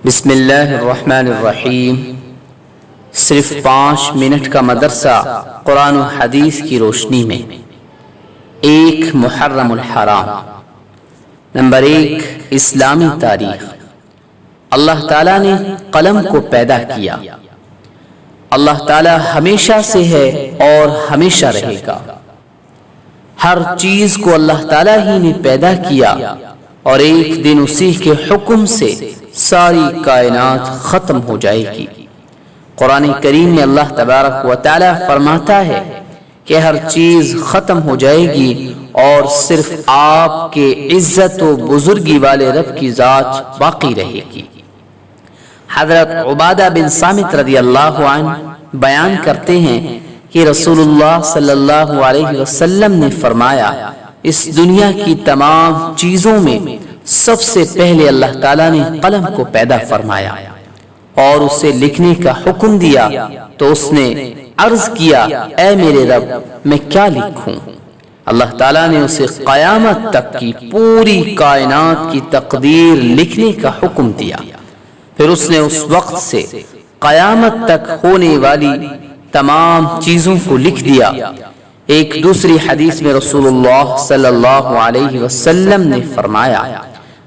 بسم اللہ الرحمن الرحیم۔ صرف 5 منٹ کا مدرسہ قرآن و حدیث کی روشنی میں۔ 1 محرم الحرام۔ نمبر 1 اسلامی تاریخ۔ اللہ تعالیٰ نے قلم کو پیدا کیا۔ اللہ تعالیٰ ہمیشہ سے ہے اور ہمیشہ رہے گا۔ ہر چیز کو اللہ تعالیٰ ہی نے پیدا کیا اور ایک دن اسی کے حکم سے ساری کائنات ختم ہو جائے گی۔ قرآن کریم میں اللہ تبارک و تعالی فرماتا ہے کہ ہر چیز ختم ہو جائے گی اور صرف آپ کے عزت و بزرگی والے رب کی ذات باقی رہے گی۔ حضرت عبادہ بن صامت رضی اللہ عنہ بیان کرتے ہیں کہ رسول اللہ صلی اللہ علیہ وسلم نے فرمایا، اس دنیا کی تمام چیزوں میں سب سے پہلے اللہ تعالیٰ نے قلم کو پیدا فرمایا اور اسے لکھنے کا حکم دیا تو اس نے عرض کیا، اے میرے رب میں کیا لکھوں؟ اللہ تعالیٰ نے اسے قیامت تک کی پوری کائنات کی تقدیر لکھنے کا حکم دیا۔ پھر اس نے اس وقت سے قیامت تک ہونے والی تمام چیزوں کو لکھ دیا۔ ایک دوسری حدیث میں رسول اللہ صلی اللہ علیہ وسلم نے فرمایا،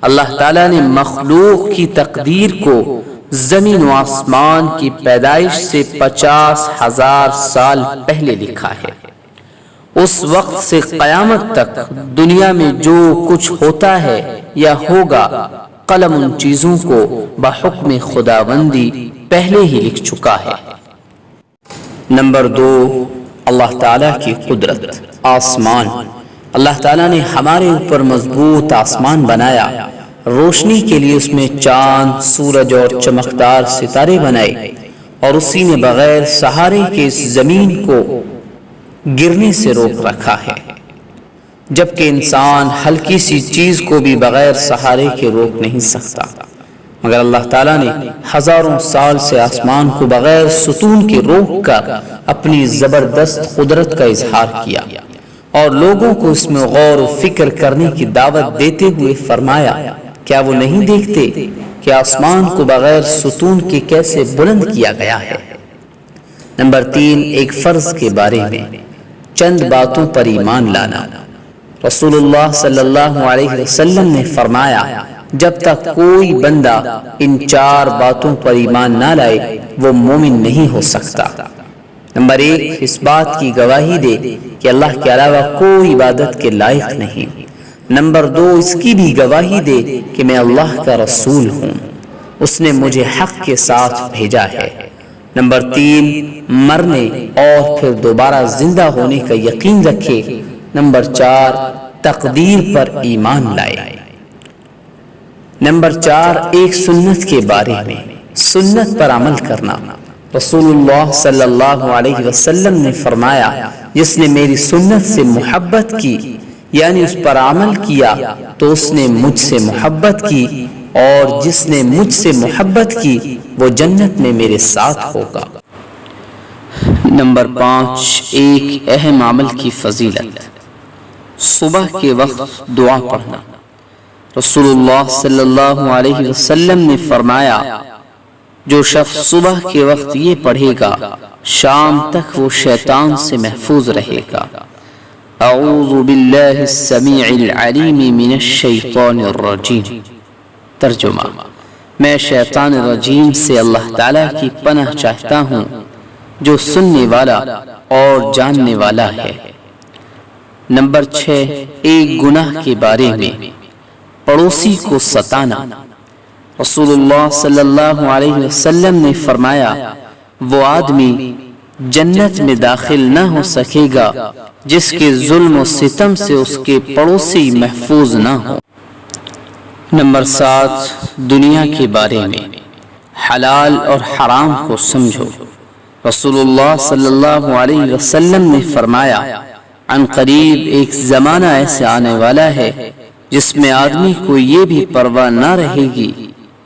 اللہ تعالیٰ نے مخلوق کی تقدیر کو زمین و آسمان کی پیدائش سے 50,000 سال پہلے لکھا ہے۔ اس وقت سے قیامت تک دنیا میں جو کچھ ہوتا ہے یا ہوگا، قلم ان چیزوں کو بحکم خداوندی پہلے ہی لکھ چکا ہے۔ نمبر 2 اللہ تعالیٰ کی قدرت۔ آسمان۔ اللہ تعالیٰ نے ہمارے اوپر مضبوط آسمان بنایا، روشنی کے لیے اس میں چاند، سورج اور چمکدار ستارے بنائے، اور اسی نے بغیر سہارے کے اس زمین کو گرنے سے روک رکھا ہے، جبکہ انسان ہلکی سی چیز کو بھی بغیر سہارے کے روک نہیں سکتا، مگر اللہ تعالیٰ نے ہزاروں سال سے آسمان کو بغیر ستون کے روک کر اپنی زبردست قدرت کا اظہار کیا اور لوگوں کو اس میں غور و فکر کرنے کی دعوت دیتے ہوئے فرمایا، کیا وہ نہیں دیکھتے کہ آسمان کو بغیر ستون کے کیسے بلند کیا گیا ہے؟ نمبر 3 ایک فرض کے بارے میں چند باتوں پر ایمان لانا۔ رسول اللہ صلی اللہ علیہ وسلم نے فرمایا، جب تک کوئی بندہ ان 4 باتوں پر ایمان نہ لائے وہ مومن نہیں ہو سکتا۔ نمبر 1 اس بات کی گواہی دے کہ اللہ کے علاوہ کوئی عبادت کے لائق نہیں۔ نمبر 2 اس کی بھی گواہی دے کہ میں اللہ کا رسول ہوں، اس نے مجھے حق کے ساتھ بھیجا ہے۔ نمبر 3 مرنے اور پھر دوبارہ زندہ ہونے کا یقین رکھے۔ نمبر 4 تقدیر پر ایمان لائے۔ نمبر 4 ایک سنت کے بارے میں سنت پر عمل کرنا۔ رسول اللہ صلی اللہ علیہ وسلم نے فرمایا، جس نے میری سنت سے محبت کی یعنی اس پر عمل کیا تو اس نے مجھ سے محبت کی، اور جس نے مجھ سے محبت کی وہ جنت میں میرے ساتھ ہوگا۔ نمبر 5 ایک اہم عمل کی فضیلت۔ صبح کے وقت دعا پڑھنا۔ رسول اللہ صلی اللہ علیہ وسلم نے فرمایا، جو شخص صبح کے وقت یہ پڑھے گا شام تک وہ شیطان سے محفوظ رہے گا۔ اعوذ باللہ السمیع العلیم من الشیطان الرجیم۔ ترجمہ، میں شیطان الرجیم سے اللہ تعالیٰ کی پناہ چاہتا ہوں جو سننے والا اور جاننے والا ہے۔ نمبر 6 ایک گناہ کے بارے میں پڑوسی کو ستانا۔ رسول اللہ صلی اللہ علیہ وسلم نے فرمایا، وہ آدمی جنت میں داخل نہ ہو سکے گا جس کے ظلم و ستم سے اس کے پڑوسی محفوظ نہ ہو۔ نمبر 7 دنیا کے بارے میں حلال اور حرام کو سمجھو۔ رسول اللہ صلی اللہ علیہ وسلم نے فرمایا، عن قریب ایک زمانہ ایسے آنے والا ہے جس میں آدمی کو یہ بھی پرواہ نہ رہے گی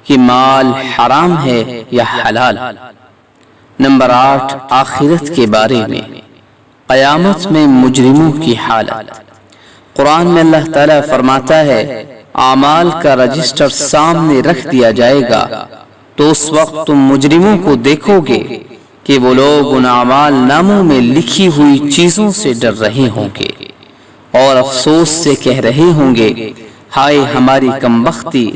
کہ مال حرام ہے یا حلال۔ نمبر 8 آخرت کے بارے میں قیامت میں مجرموں کی حالت۔ قرآن میں اللہ تعالیٰ فرماتا ہے، اعمال کا رجسٹر سامنے رکھ دیا جائے گا تو اس وقت تم مجرموں کو دیکھو گے کہ وہ لوگ ان اعمال ناموں میں لکھی ہوئی چیزوں سے ڈر رہے ہوں گے اور افسوس سے کہہ رہے ہوں گے ہائے ہماری کمبختی،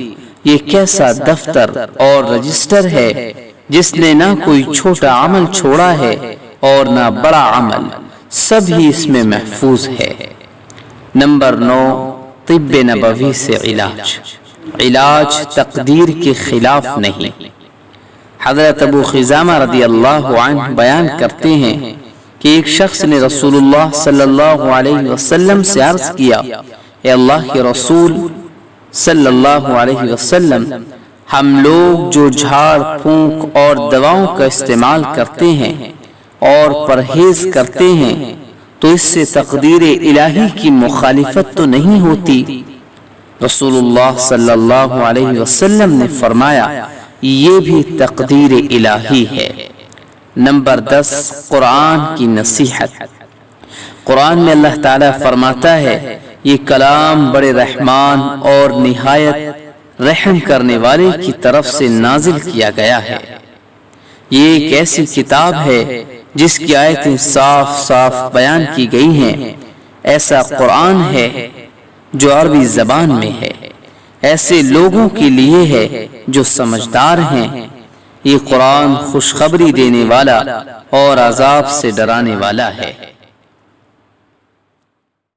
یہ کیسا دفتر اور رجسٹر ہے جس نے نہ کوئی چھوٹا عمل چھوڑا ہے اور نہ بڑا عمل، سب ہی اس میں محفوظ ہے۔ نمبر 9، طب نبوی سے علاج تقدیر کے خلاف نہیں۔ حضرت ابو خزامہ رضی اللہ عنہ بیان کرتے ہیں کہ ایک شخص نے رسول اللہ صلی اللہ علیہ وسلم سے عرض کیا، اے اللہ کے رسول صلی اللہ علیہ وسلم، ہم لوگ جو جھاڑ پھونک اور دواؤں کا استعمال کرتے ہیں اور پرہیز کرتے ہیں تو اس سے تقدیر الہی کی مخالفت تو نہیں ہوتی؟ رسول اللہ صلی اللہ علیہ وسلم نے فرمایا یہ بھی تقدیر الہی ہے۔ نمبر 10، قرآن کی نصیحت۔ قرآن میں اللہ تعالیٰ فرماتا ہے یہ کلام بڑے رحمان اور نہایت رحم کرنے والے کی طرف سے نازل کیا گیا ہے۔ یہ ایک ایسی کتاب ہے جس کی آیتیں صاف صاف بیان کی گئی ہیں۔ ایسا قرآن ہے جو عربی زبان میں ہے، ایسے لوگوں کے لیے ہے جو سمجھدار ہیں۔ یہ قرآن خوشخبری دینے والا اور عذاب سے ڈرانے والا ہے۔